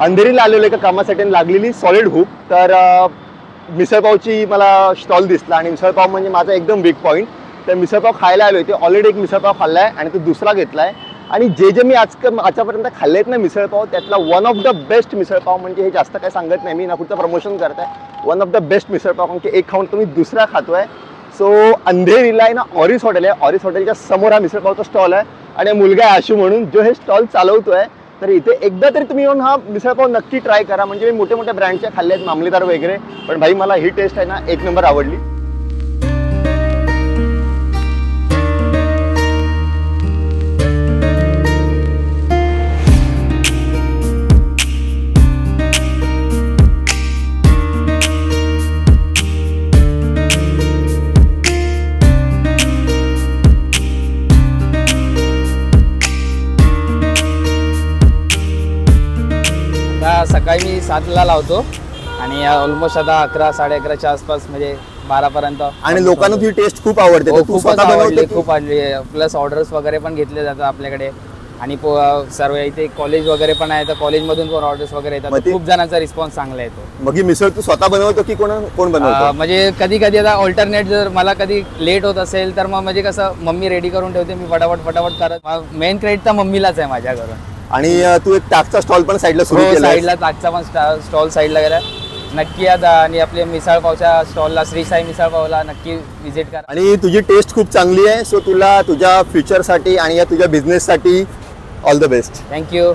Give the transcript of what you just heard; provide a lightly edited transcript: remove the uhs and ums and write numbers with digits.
अंधेरीला आलेलो एका कामासाठी आणि लागलेली सॉलिड हुक. तर मिसळपावची मला स्टॉल दिसला आणि मिसळपाव म्हणजे माझा एकदम वीक पॉईंट. तर मिसळपाव खायला आलो. ते ऑलरेडी एक मिसळपाव खाल्ला आहे आणि तो दुसरा घेतला आहे. आणि जे मी आजपर्यंत खाल्ले आहेत ना मिसळपाव, त्यातला one of the best misal pav म्हणजे हे जास्त काय सांगत नाही मी ना, पुढचं प्रमोशन करत आहे. One of the best misal pav कारण की एक खाऊन तुम्ही दुसरा खातोय. सो अंधेरीला आहे ना ऑरिस हॉटेल आहे. ऑरिस हॉटेलच्या समोर हा मिसळपावचा स्टॉल आहे आणि मुलगा आहे आशू म्हणून जो हे स्टॉल चालवतोय. तर इथे एकदा तरी तुम्ही येऊन हा मिसळपाव नक्की ट्राय करा. म्हणजे मी मोठ्या मोठ्या ब्रँडच्या खाल्ले आहेत, मामलेदार वगैरे, पण भाई मला ही टेस्ट आहे ना एक नंबर आवडली. सकाळी मी 7ला लावतो आणि ऑलमोस्ट आता 11-11:30च्या आसपास म्हणजे 12पर्यंत. आणि लोकांना तुझी टेस्ट खूप आवडते. तू खूपच स्वतः आवडली, बनवते? खूप आवडली. प्लस ऑर्डर्स वगैरे पण घेतले जातात आपल्याकडे आणि सर्व इथे कॉलेज वगैरे पण आहे, तर कॉलेजमधून पण ऑर्डर्स वगैरे येतात. खूप जणांचा रिस्पॉन्स चांगला येतो. मग ही मिसळ तू स्वतः बनवतो की कोण बनवतो? म्हणजे कधी कधी आता ऑल्टरनेट जर मला कधी लेट होत असेल तर मग म्हणजे कसं मम्मी रेडी करून ठेवते, मी फटाफट करत. मेन क्रेडिट तर मम्मीलाच आहे माझ्याकडून. आणि तू एक ताकचा स्टॉल पण साईडला सुरू केला? साईडला ताकचा पण स्टॉल साईडला गेला नक्की आता. आणि आपल्या मिसळपावच्या स्टॉलला श्री साई मिसळपावला नक्की व्हिजिट करा. आणि तुझी टेस्ट खूप चांगली आहे. सो तुला तुझ्या फ्युचरसाठी आणि या तुझ्या बिझनेससाठी ऑल द बेस्ट. थँक्यू.